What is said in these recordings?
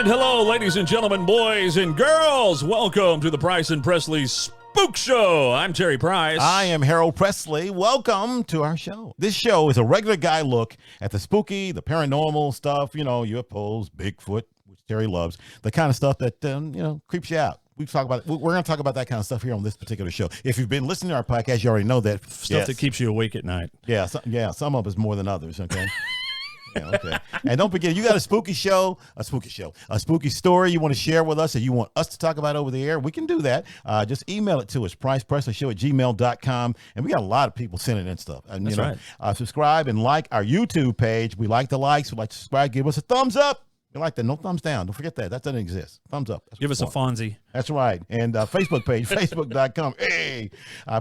And hello, ladies and gentlemen, boys and girls. Welcome to the Price and Presley Spook Show. I'm Terry Price. I am Harold Presley. Welcome to our show. This show is a regular guy look at the spooky, the paranormal stuff, UFOs, Bigfoot, which Terry loves, the kind of stuff that, creeps you out. We're going to talk about that kind of stuff here on this particular show. If you've been listening to our podcast, you already know that. Stuff that keeps you awake at night. Yeah, some of us more than others, okay? Yeah, okay. And don't forget, you got a spooky story you want to share with us that you want us to talk about over the air, we can do that. Just email it to us, pricepresleyshow@gmail.com. And we got a lot of people sending in stuff. And, That's right. Subscribe and like our YouTube page. We like the likes. We like to subscribe. Give us a thumbs up. We like that. No thumbs down. Don't forget that. That doesn't exist. Thumbs up. Give us a Fonzie. That's right. And Facebook page, facebook.com. Hey,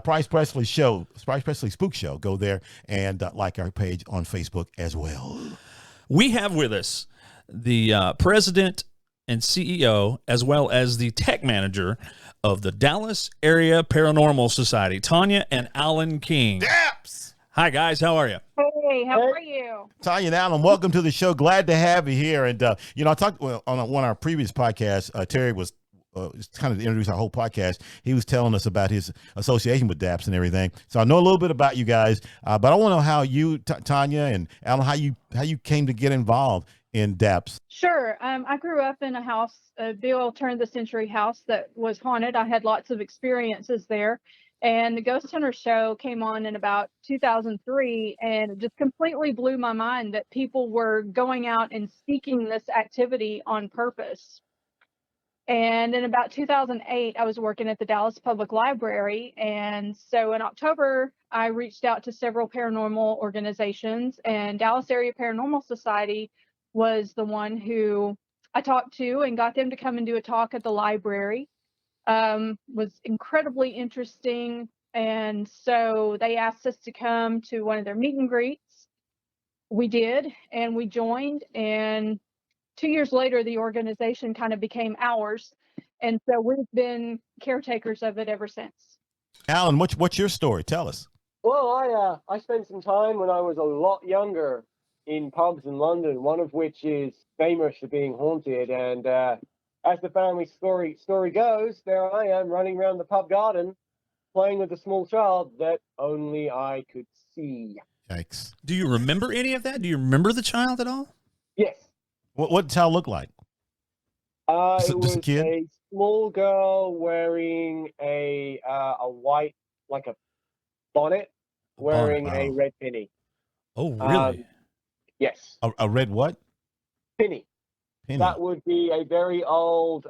Price Presley Show, Price Presley Spook Show. Go there and like our page on Facebook as well. We have with us the president and CEO, as well as the tech manager of the Dallas Area Paranormal Society, Tanya and Alan King. D.A.P.S. Hi, guys. How are you? Hey, how are you? Tanya and Alan, welcome to the show. Glad to have you here. And, I talked on one of our previous podcasts, Terry was kind of introduced our whole podcast. He was telling us about his association with D.A.P.S. and everything. So I know a little bit about you guys, but I want to know how you, Tanya and Alan, how you came to get involved in D.A.P.S. Sure. I grew up in a house, a big old turn-of-the-century house that was haunted. I had lots of experiences there. And the Ghost Hunter show came on in about 2003, and it just completely blew my mind that people were going out and seeking this activity on purpose. And in about 2008, I was working at the Dallas Public Library. And so in October, I reached out to several paranormal organizations, and Dallas Area Paranormal Society was the one who I talked to and got them to come and do a talk at the library. Was incredibly interesting. And so they asked us to come to one of their meet and greets. We did, and we joined, and 2 years later, the organization kind of became ours. And so we've been caretakers of it ever since. Alan, what's your story? Tell us. Well, I spent some time when I was a lot younger in pubs in London, one of which is famous for being haunted. And as the family story goes, there I am running around the pub garden, playing with a small child that only I could see. Yikes. Do you remember any of that? Do you remember the child at all? Yes. What did the child look like? It was a kid? a small girl wearing a white, like a bonnet, wearing a red penny. Oh, really? Yes. A red what? Penny. Penny. That would be a very old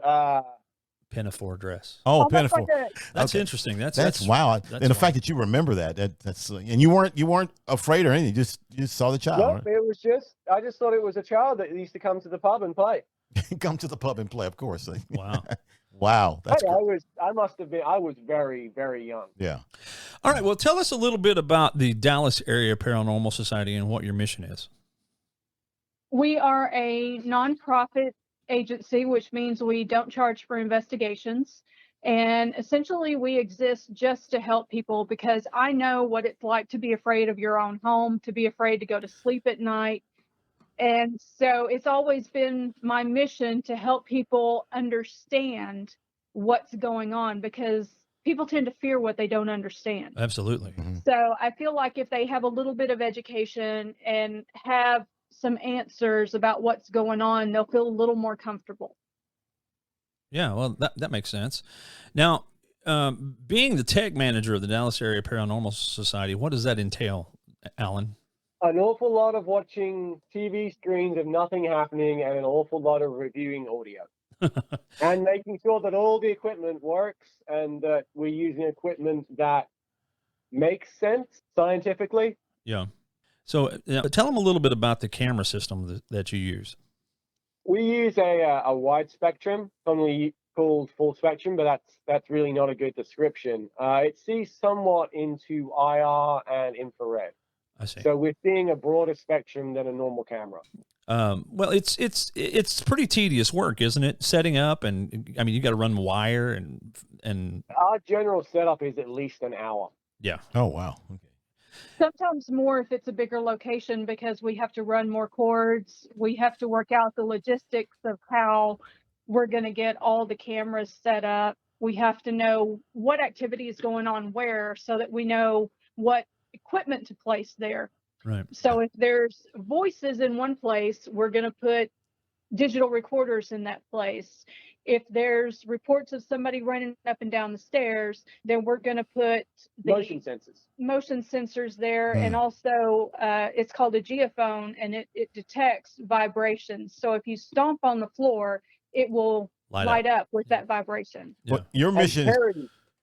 Pinafore dress. Oh, that's Pinafore. That's Okay. interesting. That's wow. That's and the wild. fact that you remember that's and you weren't afraid or anything. You just saw the child. Nope, it was I just thought it was a child that used to come to the pub and play. Right? Come to the pub and play, of course. Wow. Wow. That's I great. was very, very young. Yeah. All right. Well, tell us a little bit about the Dallas Area Paranormal Society and what your mission is. We are a nonprofit agency, which means we don't charge for investigations. And essentially, we exist just to help people, because I know what it's like to be afraid of your own home, to be afraid to go to sleep at night. And so it's always been my mission to help people understand what's going on, because people tend to fear what they don't understand. Absolutely. Mm-hmm. So I feel like if they have a little bit of education and have some answers about what's going on, they'll feel a little more comfortable. Yeah, well, that makes sense. Now, being the tech manager of the Dallas Area Paranormal Society, what does that entail, Alan? An awful lot of watching TV screens of nothing happening, and an awful lot of reviewing audio. And making sure that all the equipment works and that we're using equipment that makes sense scientifically. Yeah. So tell them a little bit about the camera system that you use. We use a wide spectrum, commonly called full spectrum, but that's really not a good description. It sees somewhat into IR and infrared. I see. So we're seeing a broader spectrum than a normal camera. Well, it's pretty tedious work, isn't it? Setting up, and I mean, you got to run wire and Our general setup is at least an hour. yeah. Oh wow. Okay. Sometimes more if it's a bigger location, because we have to run more cords. We have to work out the logistics of how we're going to get all the cameras set up. We have to know what activity is going on where, so that we know what equipment to place there. Right. So if there's voices in one place, we're going to put digital recorders in that place. If there's reports of somebody running up and down the stairs, then we're going to put the motion sensors there. And also it's called a geophone, and it detects vibrations. So if you stomp on the floor, it will light up with that vibration. Yeah. Well, your mission is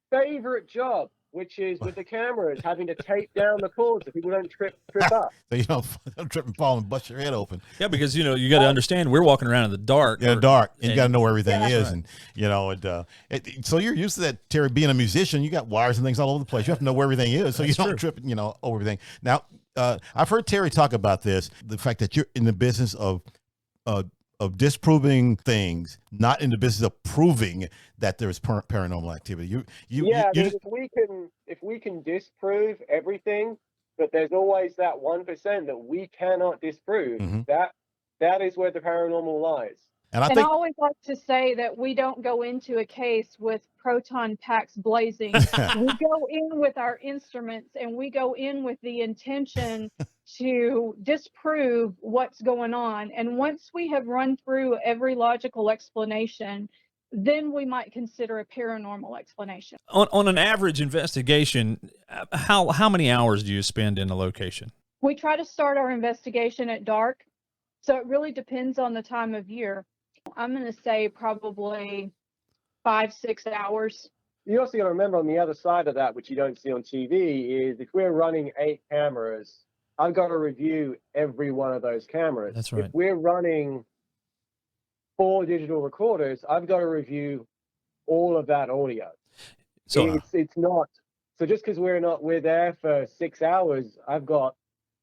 favorite job, which is with the cameras, having to tape down the cords so people don't trip up. So you don't trip and fall and bust your head open. Yeah, because you got to understand, we're walking around in the dark. Yeah, dark. And you got to know where everything is, right. And so you're used to that, Terry. Being a musician, you got wires and things all over the place. You have to know where everything is, so you don't trip, over everything. Now, I've heard Terry talk about this, the fact that you're in the business of disproving things, not in the business of proving that there's paranormal activity. If we can disprove everything, but there's always that 1% that we cannot disprove. Mm-hmm. That is where the paranormal lies. And I always like to say that we don't go into a case with proton packs blazing. We go in with our instruments, and we go in with the intention to disprove what's going on. And once we have run through every logical explanation, then we might consider a paranormal explanation. On an average investigation, how many hours do you spend in a location? We try to start our investigation at dark, so it really depends on the time of year. I'm going to say probably 5-6 hours. You also got to remember, on the other side of that, which you don't see on TV, is if we're running 8 cameras, I've got to review every one of those cameras. That's right. If we're running 4 digital recorders, I've got to review all of that audio. So it's not, so just because we're there for 6 hours, I've got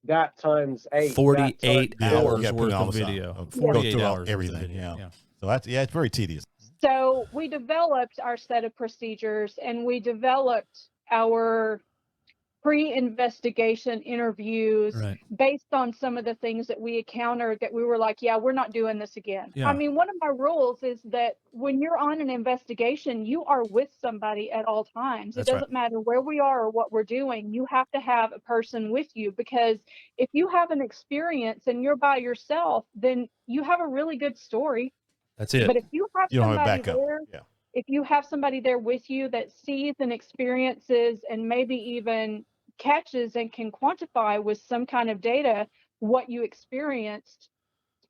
that times 8. 48 hours worth of video. 48 hours everything. Yeah. So it's very tedious. So we developed our set of procedures, and we developed our pre-investigation interviews based on some of the things that we encountered, that we were like, yeah, we're not doing this again. Yeah. I mean, one of my rules is that when you're on an investigation, you are with somebody at all times. It doesn't matter where we are or what we're doing. You have to have a person with you, because if you have an experience and you're by yourself, then you have a really good story. That's it. But if you have somebody there, if you have somebody there with you that sees and experiences and maybe even catches and can quantify with some kind of data what you experienced,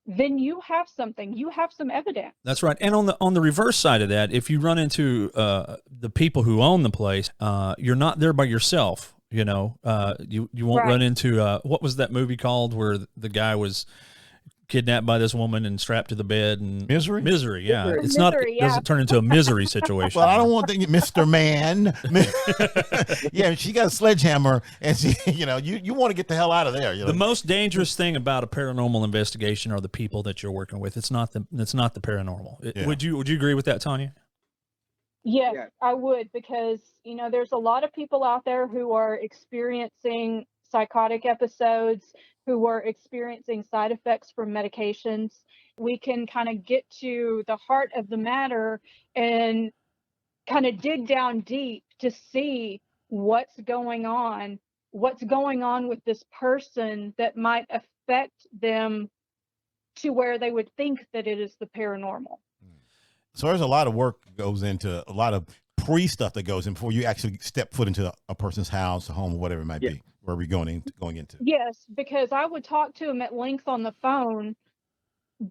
then you have something. You have some evidence. That's right. And on the reverse side of that, if you run into the people who own the place, you're not there by yourself. You won't run into what was that movie called where the guy was kidnapped by this woman and strapped to the bed, and Misery. Yeah, it's not. It doesn't turn into a misery situation. Well, I don't want to, Mr. Man. Yeah, she got a sledgehammer, and she, you want to get the hell out of there. The most dangerous thing about a paranormal investigation are the people that you're working with. It's not the paranormal. Would you agree with that, Tanya? Yes, I would, because there's a lot of people out there who are experiencing psychotic episodes, who are experiencing side effects from medications. We can kind of get to the heart of the matter and kind of dig down deep to see what's going on with this person that might affect them to where they would think that it is the paranormal. So there's a lot of work that goes into, a lot of pre-stuff that goes in before you actually step foot into a person's house, a home, or whatever it might be, where we're going into. Yes, because I would talk to them at length on the phone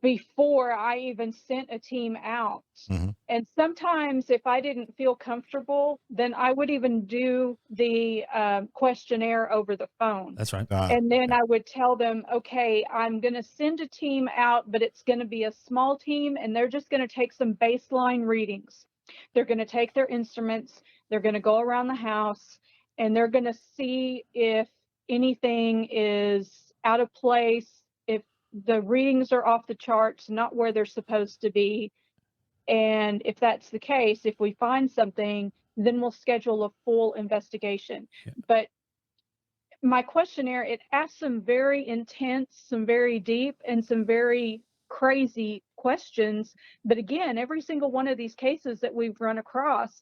before I even sent a team out. Mm-hmm. And sometimes if I didn't feel comfortable, then I would even do the questionnaire over the phone. That's right. And then I would tell them, okay, I'm going to send a team out, but it's going to be a small team, and they're just going to take some baseline readings. They're going to take their instruments, they're going to go around the house, and they're going to see if anything is out of place, if the readings are off the charts, not where they're supposed to be. And if that's the case, if we find something, then we'll schedule a full investigation. Yeah. But my questionnaire, it asks some very intense, some very deep, and some very crazy questions. But again, every single one of these cases that we've run across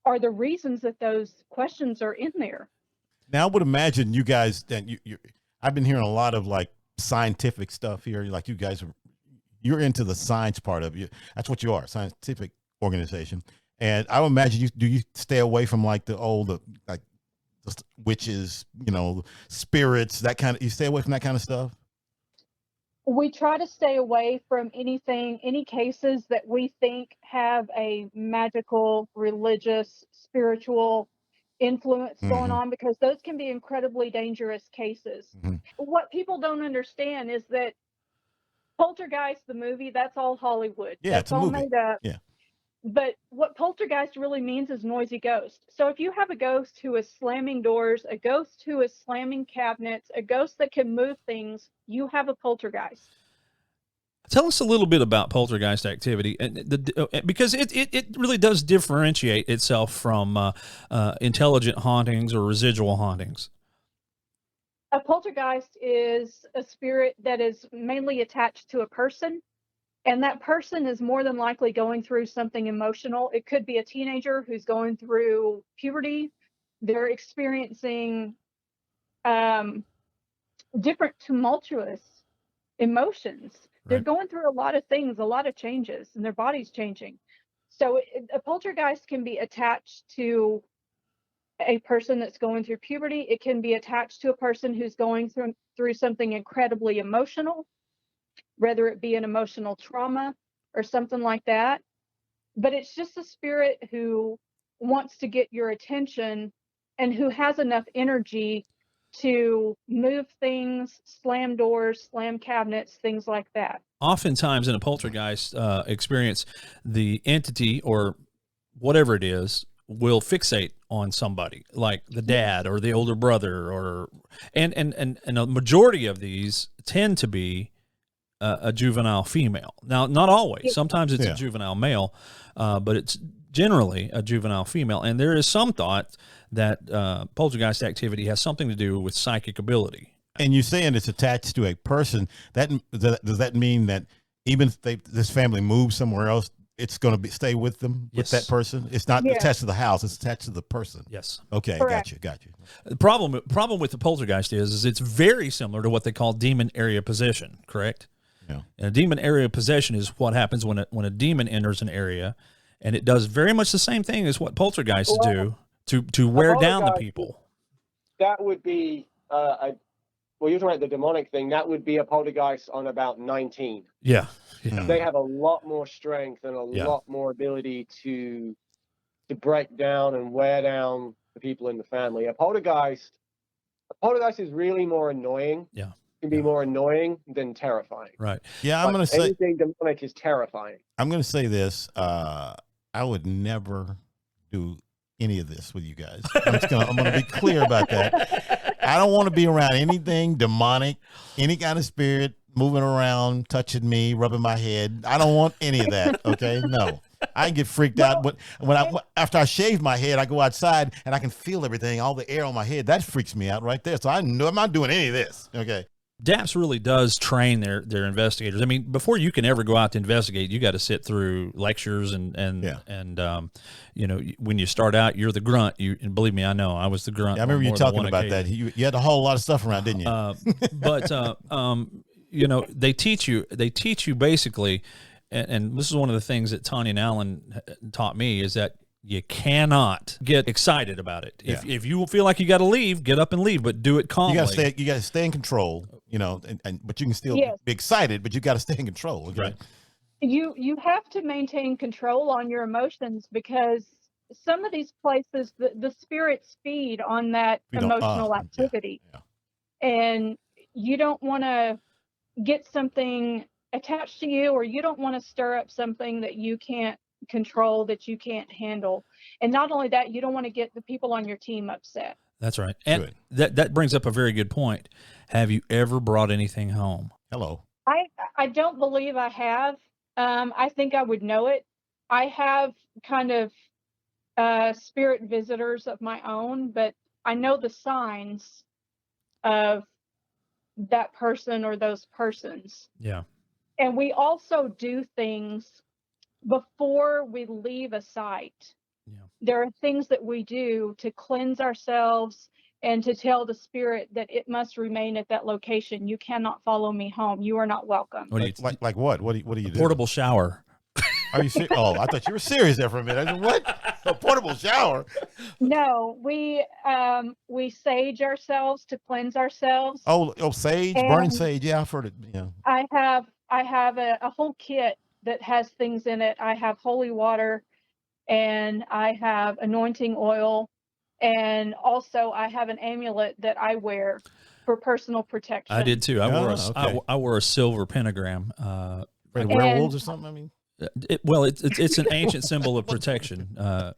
are the reasons that those questions are in there. Now, I would imagine you guys that I've been hearing a lot of like scientific stuff here. Like you guys, you're into the science part of you. That's what you are, scientific organization. And I would imagine do you stay away from like the old, like just witches, spirits, that kind of, you stay away from that kind of stuff? We try to stay away from any cases that we think have a magical, religious, spiritual influence going on, because those can be incredibly dangerous cases. What people don't understand is that Poltergeist, the movie, that's all Hollywood. Yeah, that's it's a all movie. made up. Yeah. But what poltergeist really means is noisy ghost. So if you have a ghost who is slamming doors, a ghost who is slamming cabinets, a ghost that can move things, you have a poltergeist. Tell us a little bit about poltergeist activity, and because it really does differentiate itself from intelligent hauntings or residual hauntings. A poltergeist is a spirit that is mainly attached to a person, and that person is more than likely going through something emotional. It could be a teenager who's going through puberty. They're experiencing different tumultuous emotions. They're going through a lot of things, a lot of changes, and their body's changing. So a poltergeist can be attached to a person that's going through puberty. It can be attached to a person who's going through something incredibly emotional, whether it be an emotional trauma or something like that. But it's just a spirit who wants to get your attention and who has enough energy to move things, slam doors, slam cabinets, things like that. Oftentimes in a poltergeist experience, the entity or whatever it is will fixate on somebody, like the dad or the older brother, and a majority of these tend to be a juvenile female. Now, not always. Sometimes it's a juvenile male, but it's generally a juvenile female. And there is some thought that poltergeist activity has something to do with psychic ability. And you're saying it's attached to a person. Does that mean that even if this family moves somewhere else, it's going to stay with them, with that person? It's not attached to the house. It's attached to the person. Yes. Okay. Correct. Got you. The problem with the poltergeist is it's very similar to what they call demon area possession. Correct. Yeah. And a demon area possession is what happens when a demon enters an area, and it does very much the same thing as what poltergeists do to wear down the people. That would be you're talking about the demonic thing. That would be a poltergeist on about 19. Yeah. They have a lot more strength and a lot more ability to break down and wear down the people in the family. A poltergeist is really more annoying. Yeah. Can be more annoying than terrifying. Right. Yeah, I'm going to say anything demonic is terrifying. I'm going to say this. I would never do any of this with you guys. I'm going to be clear about that. I don't want to be around anything demonic, any kind of spirit moving around, touching me, rubbing my head. I don't want any of that. Okay, no. I get freaked out after I shave my head. I go outside and I can feel everything, all the air on my head. That freaks me out right there. So I know I'm not doing any of this. Okay. D.A.P.S really does train their investigators. I mean, before you can ever go out to investigate, you got to sit through lectures and when you start out, you're the grunt. And believe me, I know I was the grunt. Yeah, I remember you talking about that. You had a whole lot of stuff around, didn't you? But they teach you basically, and this is one of the things that Tanya and Alan taught me, is that you cannot get excited about it. If you feel like you got to leave, get up and leave, but do it calmly. You got to stay in control, but you can still be excited, but you got to stay in control. Okay? Right. You have to maintain control on your emotions, because some of these places, the spirits feed on that emotional activity. And you don't want to get something attached to you, or you don't want to stir up something that you can't control, that you can't handle. And not only that, you don't want to get the people on your team upset. That's right. And that brings up a very good point. Have you ever brought anything home? Hello. I don't believe I have. I think I would know it. I have kind of spirit visitors of my own, but I know the signs of that person or those persons. Yeah. And we also do things before we leave a site. Yeah. There are things that we do to cleanse ourselves and to tell the spirit that it must remain at that location. You cannot follow me home. You are not welcome. What do you Like what? What do you do? portable shower? Are you serious? Oh, I thought you were serious there for a minute. I said, what? A portable shower? No, we sage ourselves to cleanse ourselves. Oh, sage, burning sage. Yeah, I've heard it. Yeah. I have a whole kit that has things in it. I have holy water, and I have anointing oil, and also I have an amulet that I wear for personal protection. I did too. Okay. I wore a silver pentagram. For the werewolves or something. I mean, It's an ancient symbol of protection. okay.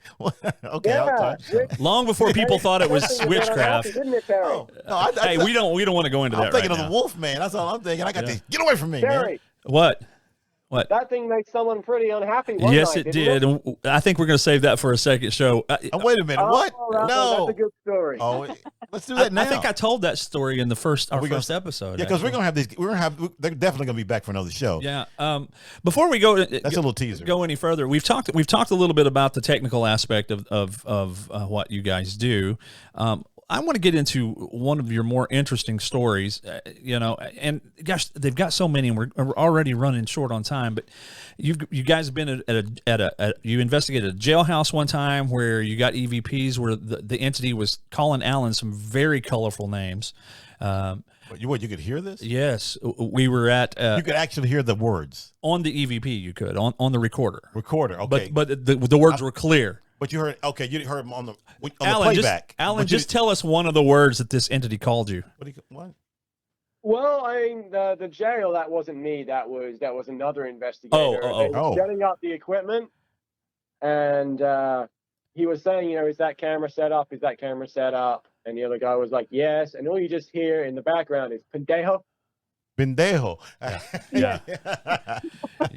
Yeah, I'll touch. Long before people thought it was That thing was witchcraft. unhappy, didn't it, Terry? Oh, no, I, Hey, we don't want to go into I'm that thinking right of now. the wolf man. That's all I'm thinking. I got this. Get away from me, man. Terry, What? that thing made someone pretty unhappy one Yes, night, it didn't did. And I think we're going to save that for a second show. Oh, wait a minute. What? That's No. a good story. Oh, let's do that now. I think I told that story in our first episode. Yeah, because we're actually. gonna have these. We're gonna have. They're definitely gonna be back for another show. Yeah. Before we go, That's a little teaser. Go any further. We've talked a little bit about the technical aspect of what you guys do. I want to get into one of your more interesting stories, and gosh, they've got so many, and we're already running short on time. But you guys have been you investigated a jailhouse one time where you got EVPs where the entity was calling Alan some very colorful names. You could hear this? Yes, we were at. You could actually hear the words on the EVP. You could on the recorder. Okay, but the words were clear. But you heard. Okay, you heard them on the Alan, playback. Just tell us one of the words that this entity called you. What? Well, I mean, the jail, that wasn't me. That was another investigator. They were setting up the equipment, and he was saying, is that camera set up? Is that camera set up? And the other guy was like, yes. And all you just hear in the background is pendejo. Pendejo. Yeah.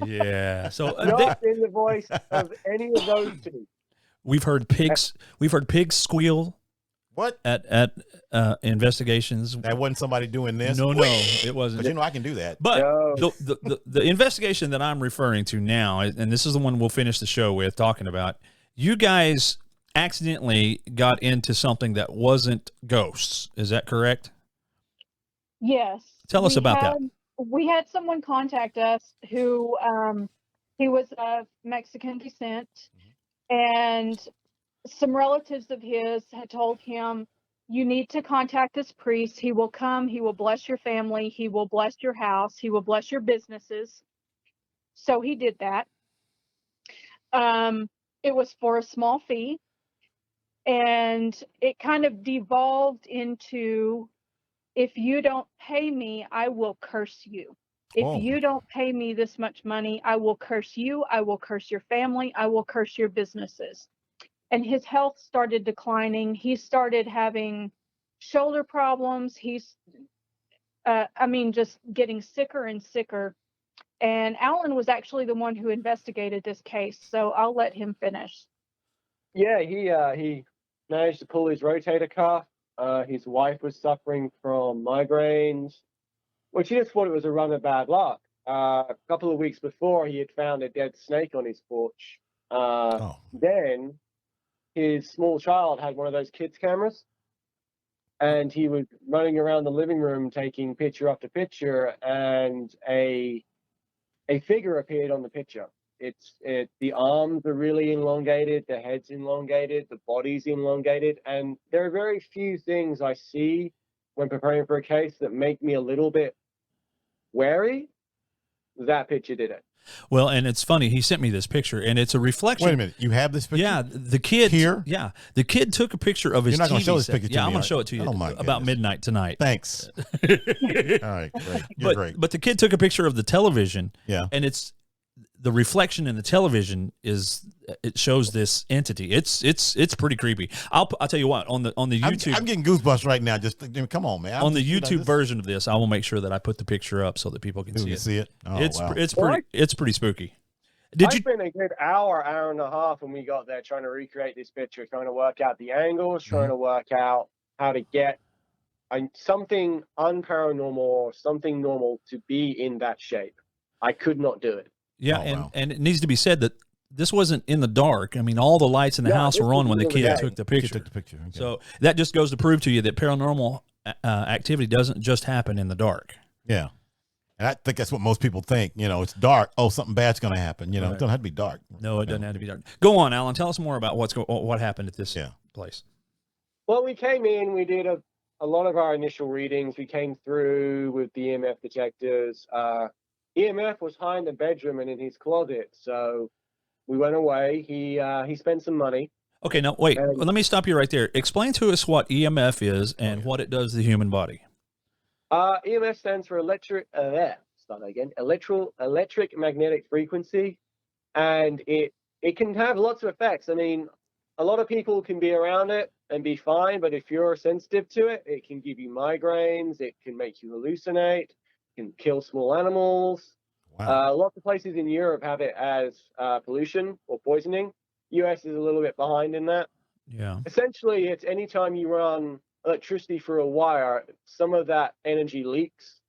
Yeah. So Not in the voice of any of those two. We've heard pigs squeal. What? At investigations. That wasn't somebody doing this. No, it wasn't. But I can do that. But No. the investigation that I'm referring to now, and this is the one we'll finish the show with talking about, you guys accidentally got into something that wasn't ghosts. Is that correct? Yes. Tell us about that. We had someone contact us who he was of Mexican descent, and some relatives of his had told him, you need to contact this priest. He will come. He will bless your family. He will bless your house. He will bless your businesses. So he did that. It was for a small fee. And it kind of devolved into, if you don't pay me, I will curse you. If you don't pay me this much money, I will curse you. I will curse your family. I will curse your businesses. And his health started declining. He started having shoulder problems. He's, just getting sicker and sicker. And Alan was actually the one who investigated this case. So I'll let him finish. Yeah, he managed to pull his rotator cuff. His wife was suffering from migraines, which he just thought it was a run of bad luck. A couple of weeks before, he had found a dead snake on his porch. Then his small child had one of those kids' cameras, and he was running around the living room taking picture after picture, and a figure appeared on the picture. The arms are really elongated, the head's elongated, the body's elongated, and there are very few things I see when preparing for a case that make me a little bit wary. That picture did it. Well, and it's funny. He sent me this picture, and it's a reflection. Wait a minute. You have this picture? Yeah, the kid here. Yeah, the kid took a picture of his. You're not going to TV show this set. picture to me. Yeah, I'm going to show it to you about midnight tonight. Thanks. All right, great. You're great. But the kid took a picture of the television. Yeah, and it's the reflection in the television it shows this entity. It's pretty creepy. I'll tell you what, on the YouTube. I'm getting goosebumps right now. Just come on, man. On the YouTube version of this, I will make sure that I put the picture up so that people can see it. See it? Oh, It's pretty spooky. I spent a good hour and a half when we got there trying to recreate this picture, trying to work out the angles, trying to work out how to get something unparanormal or something normal to be in that shape. I could not do it. Yeah, Oh, wow. and it needs to be said that this wasn't in the dark. I mean, all the lights in the No, house this were on was when the middle of the kid day. took the Kid picture. took the picture. Okay. So that just goes to prove to you that paranormal activity doesn't just happen in the dark. yeah. And I think that's what most people think. You know, it's dark. Oh, something bad's going to happen. You know, Right. it doesn't have to be dark. No, it doesn't have to be dark. Go on, Alan. Tell us more about what happened at this Yeah. place. Well, we came in, we did a lot of our initial readings. We came through with the EMF detectors. EMF was high in the bedroom and in his closet. So we went away. He spent some money. Okay, now wait. And- Let me stop you right there. Explain to us what EMF is and what it does to the human body. EMF stands for electric magnetic frequency, and it can have lots of effects. I mean, a lot of people can be around it and be fine, but if you're sensitive to it, it can give you migraines, it can make you hallucinate, it can kill small animals. Wow. Lots of places in Europe have it as pollution or poisoning. US is a little bit behind in that. Yeah. Essentially, it's anytime you run electricity through a wire, some of that energy leaks.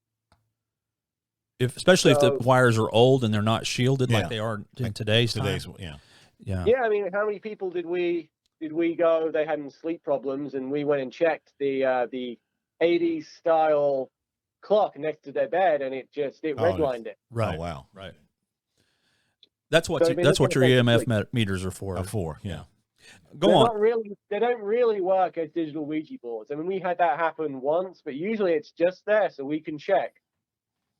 Especially if the So- wires are old and they're not shielded Yeah. like they are in today's time. Yeah. Yeah. Yeah, I mean, how many people did we go? They had sleep problems, and we went and checked the 80s style clock next to their bed, and it redlined it. Right. Oh, wow. Right. That's what So, I mean, that's it's what your gonna EMF affect meters are for. 4. Yeah. Go on. They don't really work as digital Ouija boards. I mean, we had that happen once, but usually it's just there so we can check,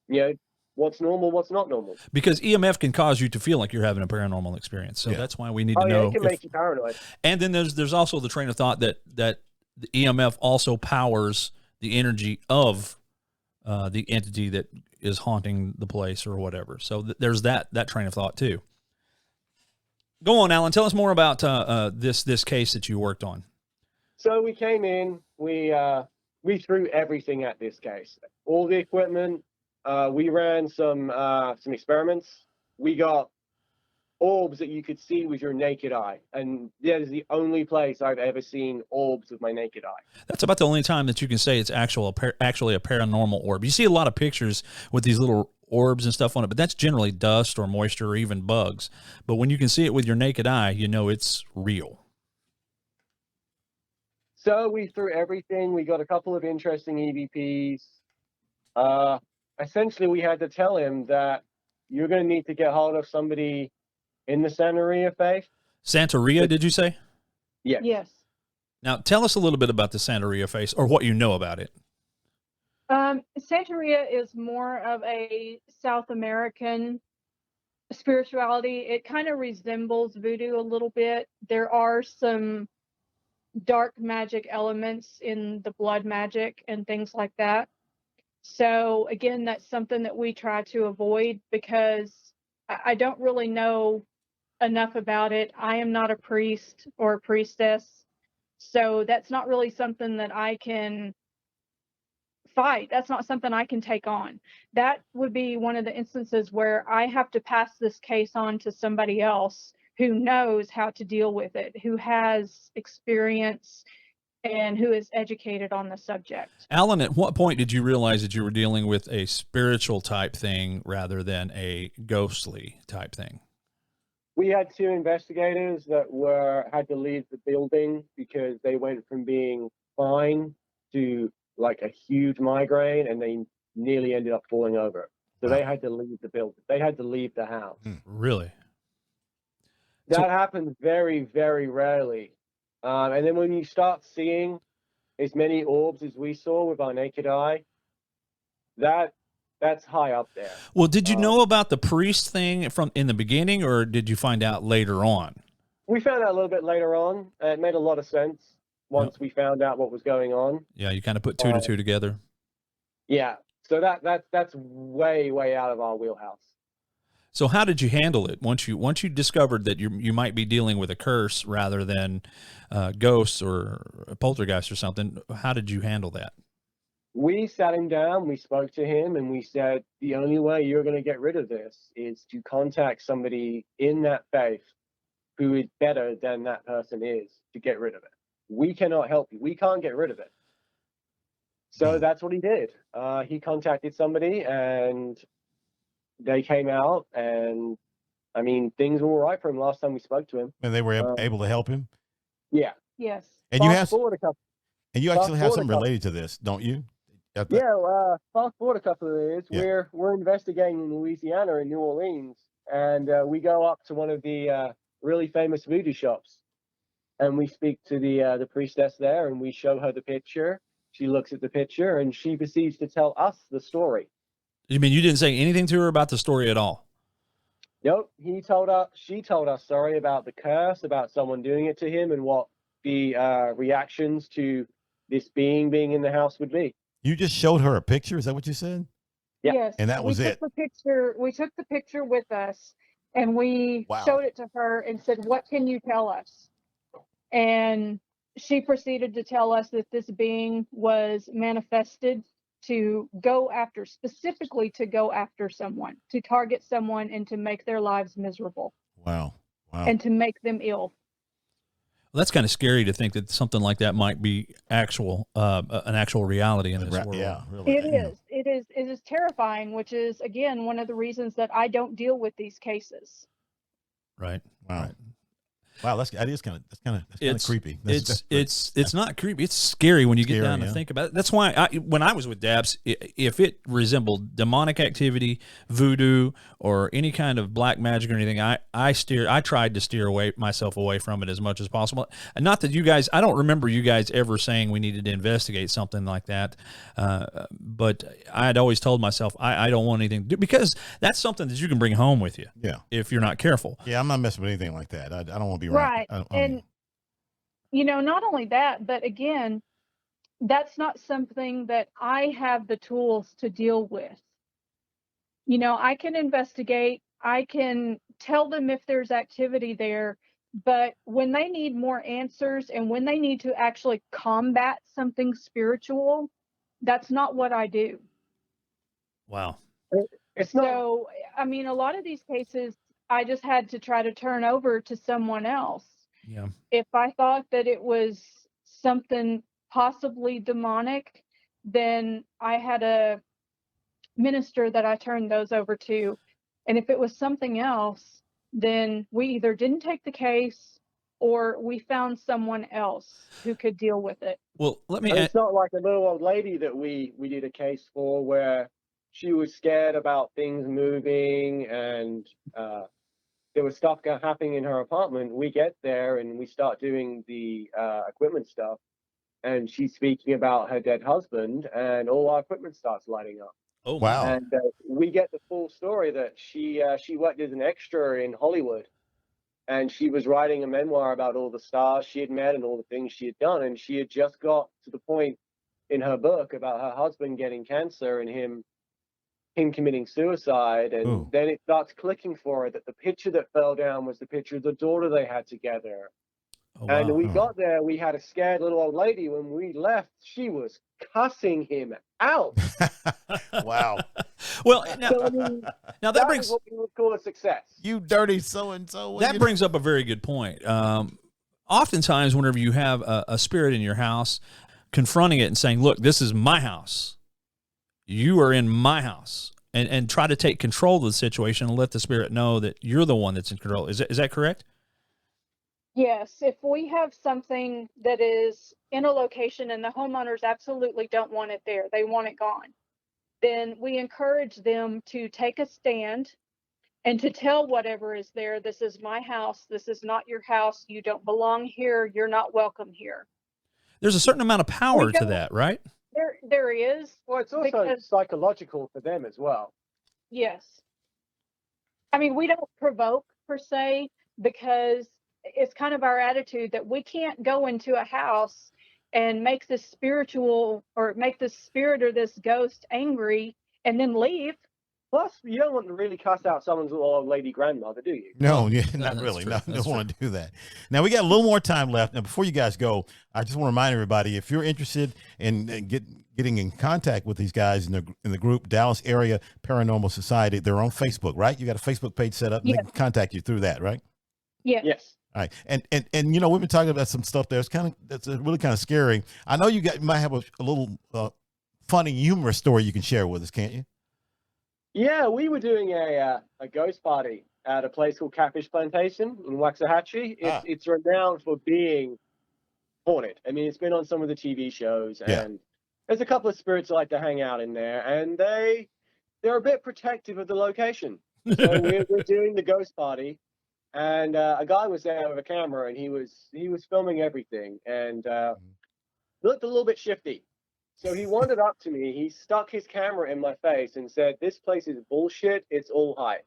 you know, what's normal, what's not normal. Because EMF can cause you to feel like you're having a paranormal experience. So Yeah. that's why we need to Oh yeah, know. it can make you paranoid. And then there's also the train of thought that the EMF also powers the energy of the entity that is haunting the place or whatever. So there's that train of thought too. Go on, Alan. Tell us more about this case that you worked on. So we came in, we threw everything at this case, all the equipment. We ran some experiments. We got orbs that you could see with your naked eye, and that is the only place I've ever seen orbs with my naked eye. That's about the only time that you can say it's actually a paranormal orb. You see a lot of pictures with these little orbs and stuff on it, but that's generally dust or moisture or even bugs. But when you can see it with your naked eye, you know it's real. So we threw everything. We got a couple of interesting EVPs. Essentially, we had to tell him that you're going to need to get hold of somebody in the Santeria faith. Santeria, did you say? Yes. Yes. Now, tell us a little bit about the Santeria face or what you know about it. Santeria is more of a South American spirituality. It kind of resembles voodoo a little bit. There are some dark magic elements in the blood magic and things like that. So again, that's something that we try to avoid because I don't really know enough about it. I am not a priest or a priestess, so that's not really something that I can fight. That's not something I can take on. That would be one of the instances where I have to pass this case on to somebody else who knows how to deal with it, who has experience and who is educated on the subject. Alan, at what point did you realize that you were dealing with a spiritual type thing rather than a ghostly type thing? We had 2 investigators that had to leave the building because they went from being fine to like a huge migraine, and they nearly ended up falling over. So they had to leave the building. They had to leave the house. Really? That happens very, very rarely. And then when you start seeing as many orbs as we saw with our naked eye, that's high up there. Well, did you know about the priest thing from in the beginning, or did you find out later on? We found out a little bit later on. It made a lot of sense once we found out what was going on. Yeah, you kind of put 2 to 2 together. Yeah, so that's way, way out of our wheelhouse. So how did you handle it once you discovered that you might be dealing with a curse rather than ghosts or a poltergeist or something? How did you handle that? We sat him down, we spoke to him, and we said, the only way you're going to get rid of this is to contact somebody in that faith who is better than that person is to get rid of it. We cannot help you. We can't get rid of it. So that's what he did. He contacted somebody, and they came out, and I mean, things were all right for him last time we spoke to him. And they were able to help him. Yeah. Yes. And you have, forward a couple. and you actually have something related to this, don't you? Yeah. Fast forward a couple of years. Yeah. We're investigating in Louisiana in New Orleans, and we go up to one of the really famous voodoo shops, and we speak to the priestess there, and we show her the picture. She looks at the picture, and she proceeds to tell us the story. You mean you didn't say anything to her about the story at all? Nope. She told us, sorry, about the curse, about someone doing it to him, and what the reactions to this being in the house would be. You just showed her a picture. Is that what you said? Yeah. Yes. And that was it. We took the picture with us, and we showed it to her and said, "What can you tell us?" And she proceeded to tell us that this being was manifested specifically to go after someone, to target someone, and to make their lives miserable. Wow. And to make them ill. Well, that's kind of scary to think that something like that might be an actual reality in this world. Yeah, really. It is terrifying, which is, again, one of the reasons that I don't deal with these cases. Right. Wow. Right. Wow, that's kind of creepy. It's not creepy. It's scary when you get down to think about it. That's why when I was with D.A.P.S, if it resembled demonic activity, voodoo, or any kind of black magic or anything, I tried to steer myself away from it as much as possible. And not that you guys, I don't remember you guys ever saying we needed to investigate something like that. But I had always told myself I don't want anything to do, because that's something that you can bring home with you. Yeah. If you're not careful. Yeah, I'm not messing with anything like that. I don't want to be right. And not only that, but again, that's not something that I have the tools to deal with. I can investigate, I can tell them if there's activity there, but when they need more answers and when they need to actually combat something spiritual, that's not what I do. Wow. So, I mean, a lot of these cases, I just had to try to turn over to someone else. Yeah. If I thought that it was something possibly demonic, then I had a minister that I turned those over to. And if it was something else, then we either didn't take the case or we found someone else who could deal with it. Well, it's not like a little old lady that we did a case for where she was scared about things moving, and there was stuff happening in her apartment. We get there and we start doing the equipment stuff, and she's speaking about her dead husband, and all our equipment starts lighting up. Oh, wow. And we get the full story that she worked as an extra in Hollywood, and she was writing a memoir about all the stars she had met and all the things she had done, and she had just got to the point in her book about her husband getting cancer and him committing suicide, and then it starts clicking for her that the picture that fell down was the picture of the daughter they had together. Oh, and we got there, we had a scared little old lady. When we left, she was cussing him out. Wow. Well, now that brings what we would call a success. You dirty so-and-so. That brings up a very good point. Oftentimes, whenever you have a spirit in your house, confronting it and saying, look, this is my house. You are in my house, and try to take control of the situation and let the spirit know that you're the one that's in control. Is that correct? Yes. If we have something that is in a location and the homeowners absolutely don't want it there, they want it gone, then we encourage them to take a stand and to tell whatever is there, this is my house, this is not your house, you don't belong here, you're not welcome here. There's a certain amount of power to that, right? There is. Well, it's also psychological for them as well. Yes. I mean, we don't provoke per se, because it's kind of our attitude that we can't go into a house and make this spiritual or make this spirit or this ghost angry and then leave. Plus, you don't want to really cuss out someone's little old lady grandmother, do you? No, not really. No, don't want to do that. Now, we got a little more time left. Now, before you guys go, I just want to remind everybody, if you're interested in getting in contact with these guys in the group, Dallas Area Paranormal Society, they're on Facebook, right? You got a Facebook page set up, and they can contact you through that, right? Yes. All right. And we've been talking about some stuff that's really kind of scary. I know you might have a little funny, humorous story you can share with us, can't you? Yeah, we were doing a ghost party at a place called Catfish Plantation in Waxahachie. It's renowned for being haunted. I mean, it's been on some of the TV shows, and there's a couple of spirits that like to hang out in there, and they're a bit protective of the location. So we're doing the ghost party, and a guy was there with a camera, and he was filming everything, and looked a little bit shifty. So he wandered up to me, he stuck his camera in my face and said, "This place is bullshit, it's all hype."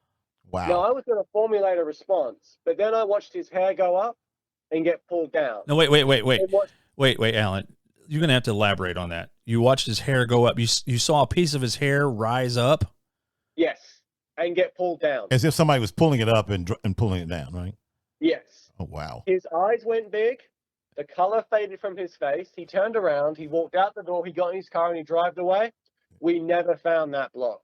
Wow. Now, I was going to formulate a response, but then I watched his hair go up and get pulled down. No, wait, Alan. You're going to have to elaborate on that. You watched his hair go up. You saw a piece of his hair rise up? Yes, and get pulled down. As if somebody was pulling it up and pulling it down, right? Yes. Oh, wow. His eyes went big. The color faded from his face. He turned around. He walked out the door. He got in his car and he drove away. We never found that block.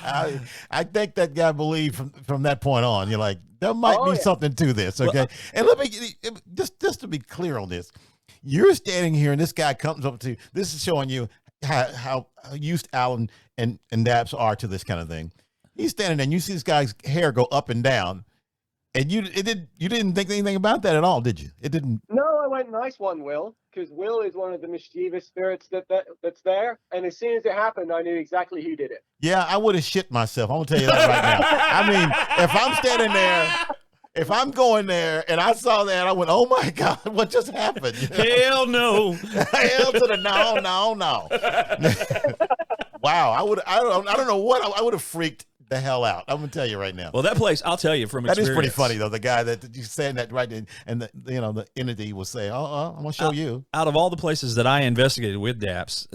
I think that guy believed from that point on. You're like, there might be something to this, okay? Well, and let me just to be clear on this. You're standing here and this guy comes up to you. This is showing you how used Alan and D.A.P.S are to this kind of thing. He's standing there and you see this guy's hair go up and down. And you didn't think anything about that at all, did you? It didn't. No, I went nice one, Will, because Will is one of the mischievous spirits that's there. And as soon as it happened, I knew exactly who did it. Yeah, I would have shit myself. I'm gonna tell you that right now. I mean, if I'm standing there, if I'm going there, and I saw that, I went, "Oh my God, what just happened?" You know? Hell no! Hell to the no. Wow, I don't know what I would have freaked the hell out. I'm gonna tell you right now. Well, that place, I'll tell you from experience. That is pretty funny though. The guy that you saying that right, and the entity was saying, I'm gonna show you." Out of all the places that I investigated with D.A.P.S,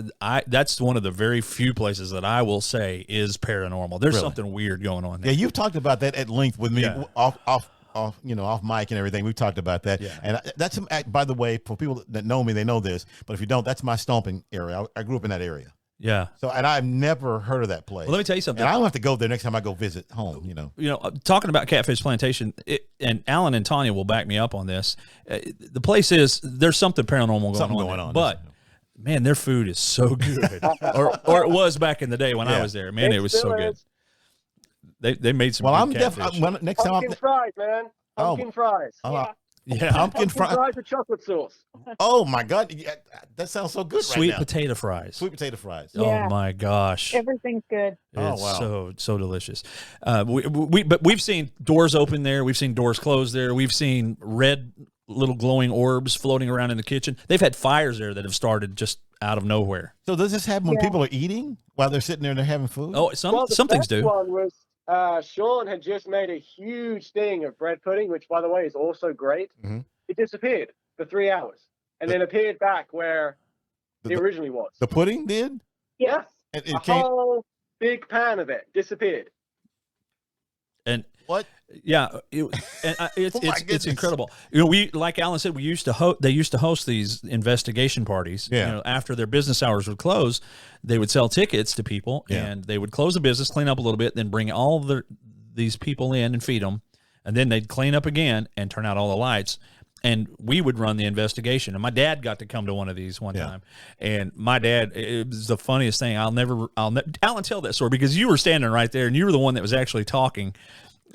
that's one of the very few places that I will say is paranormal. There's something weird going on there. Yeah, you've talked about that at length with me off mic and everything. We've talked about that. Yeah. And that's, by the way, for people that know me, they know this. But if you don't, that's my stomping area. I grew up in that area. Yeah. So, and I've never heard of that place. Well, let me tell you something. And I don't have to go there next time I go visit home, Talking about Catfish Plantation, and Alan and Tanya will back me up on this. The place there's something paranormal going on. But, man, their food is so good. or it was back in the day when I was there. Man, it was so good. They made some good catfish. Next time Pumpkin fries, man. Pumpkin fries. Yeah, pumpkin fries with chocolate sauce. Oh my God, that sounds so good! Sweet right now. potato fries. Sweet potato fries. Yeah. Oh my gosh, everything's good. It's so delicious. But we've seen doors open there. We've seen doors closed there. We've seen red little glowing orbs floating around in the kitchen. They've had fires there that have started just out of nowhere. So does this happen when people are eating while they're sitting there and they're having food? Oh, some things do. One was Sean had just made a huge thing of bread pudding, which, by the way, is also great. Mm-hmm. It disappeared for 3 hours and then appeared back where it originally was. The pudding did? Yes. Whole big pan of it disappeared. And what? Yeah, it's incredible. We, like Alan said, they used to host these investigation parties. Yeah. After their business hours would close, they would sell tickets to people, and they would close the business, clean up a little bit, then bring all these people in and feed them, and then they'd clean up again and turn out all the lights. And we would run the investigation. And my dad got to come to one of these one time. And my dad, it was the funniest thing. Alan, tell that story, because you were standing right there and you were the one that was actually talking.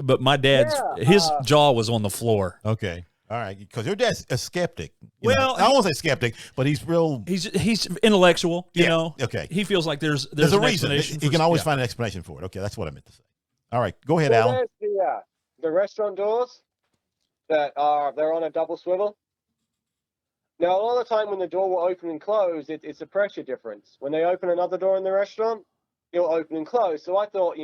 But my dad's, his jaw was on the floor. Okay. All right. Because your dad's a skeptic. Well, I don't want to say skeptic, but he's real. He's intellectual, you know. Okay. He feels like there's a reason. He can always find an explanation for it. Okay. That's what I meant to say. All right. Go ahead, Alan. The restaurant doors. They're on a double swivel. Now, a lot of the time when the door will open and close, it's a pressure difference. When they open another door in the restaurant, it'll open and close. So I thought,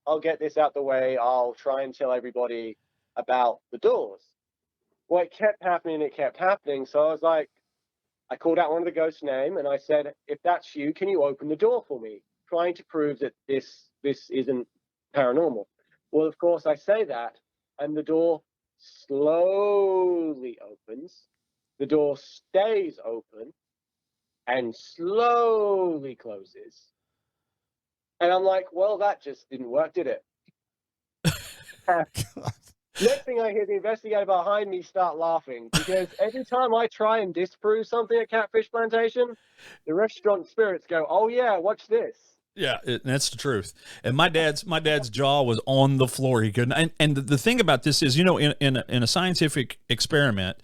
I'll get this out the way. I'll try and tell everybody about the doors. Well, it kept happening. So I was like, I called out one of the ghosts' name and I said, "If that's you, can you open the door for me?" Trying to prove that this isn't paranormal. Well, of course, I say that, and the door slowly opens, the door stays open, and slowly closes. And I'm like, well, that just didn't work, did it? Next thing I hear, the investigator behind me start laughing because every time I try and disprove something at Catfish Plantation, the restaurant spirits go, "Oh yeah, watch this." Yeah, that's the truth. And my dad's jaw was on the floor. He couldn't. And the thing about this is, in a scientific experiment,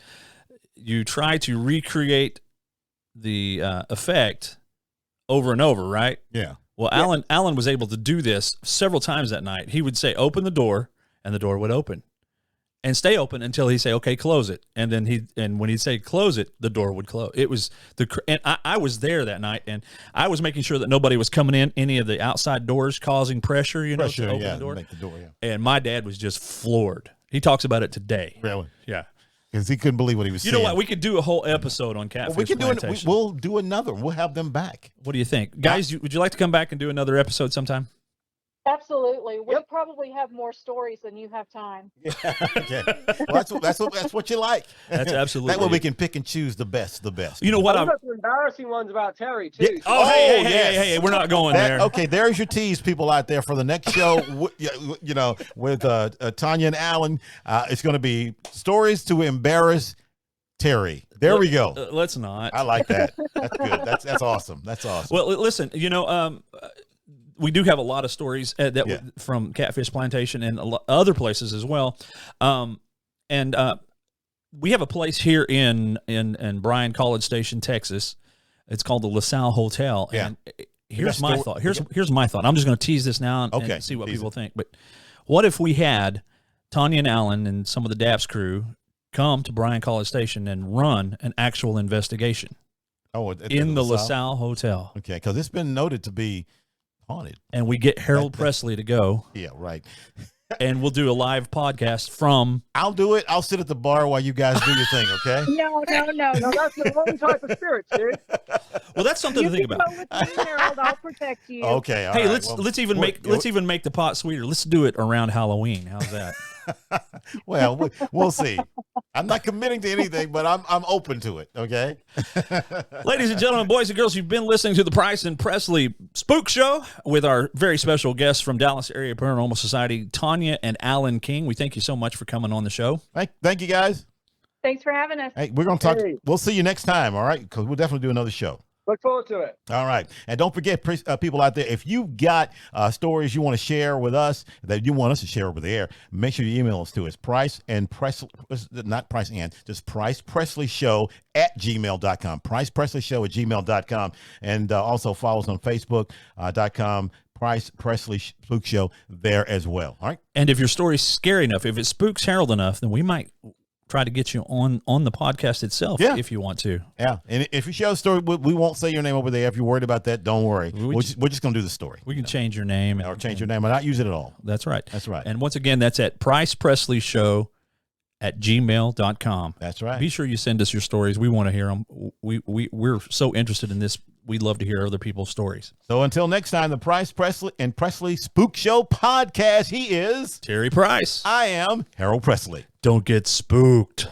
you try to recreate the effect over and over, right? Yeah. Well, Alan was able to do this several times that night. He would say, "Open the door," and the door would open, and stay open until he'd say, "Okay, close it." And then when he'd say close it, the door would close. It was and I was there that night, and I was making sure that nobody was coming in any of the outside doors causing pressure, to open the door. Make the door, yeah. And my dad was just floored. He talks about it today. Really? Yeah. Because he couldn't believe what he was saying. You know what? We could do a whole episode on Catfish Plantation. We'll do another. We'll have them back. What do you think? Guys, would you like to come back and do another episode sometime? Absolutely. We probably have more stories than you have time. Yeah. Okay. Well, that's what you like. That's absolutely. That way we can pick and choose the best. You know what? I've got some embarrassing ones about Terry too. Yeah. Oh, hey, we're not going there. Okay, there's your tease, people out there, for the next show. With Tanya and Alan, it's going to be stories to embarrass Terry. There we go. Let's not. I like that. That's good. That's awesome. That's awesome. Well, listen, we do have a lot of stories from Catfish Plantation and other places as well. And we have a place here in Bryan, College Station, Texas. It's called the LaSalle Hotel. Yeah. And here's my thought. Here's my thought. I'm just going to tease this now and see what people think. But what if we had Tanya and Alan and some of the D.A.P.S crew come to Bryan College Station and run an actual investigation in the LaSalle Hotel? Okay, because it's been noted to be haunted. And we get Harold Presley to go. Yeah, right. And we'll do a live podcast from... I'll do it. I'll sit at the bar while you guys do your thing, okay? No. No, that's the wrong type of spirit, dude. Well, that's something to think about. Go with me, Harold. I'll protect you. Okay. All hey, right. let's even make the pot sweeter. Let's do it around Halloween. How's that? Well, we'll see. I'm not committing to anything, but I'm open to it. Okay. Ladies and gentlemen, boys and girls, you've been listening to the Price and Presley Spook Show with our very special guests from Dallas Area Paranormal Society, Tanya and Alan King. We thank you so much for coming on the show. Thank you, guys. Thanks for having us. Hey, we're gonna talk. We'll see you next time. All right, because we'll definitely do another show. Look forward to it. All right. And don't forget, people out there, if you got stories you want to share with us that you want us to share over the air, make sure you email us to us. Not Price and, just PricePresleyShow@gmail.com. PricePresleyShow@gmail.com. And also follow us on Facebook.com. Price Presley Spook Show there as well. All right. And if your story's scary enough, if it spooks Harold enough, then we might try to get you on the podcast itself if you want to. Yeah. And if you share the story, we won't say your name over there. If you're worried about that, don't worry. We're just going to do the story. We can change your name. Or change your name and not use it at all. That's right. That's right. And once again, that's at PricePresleyShow@gmail.com. That's right. Be sure you send us your stories. We want to hear them. We're so interested in this. We'd love to hear other people's stories. So until next time, the Price Presley and Presley Spook Show podcast. He is Terry Price. I am Harold Presley. Don't get spooked.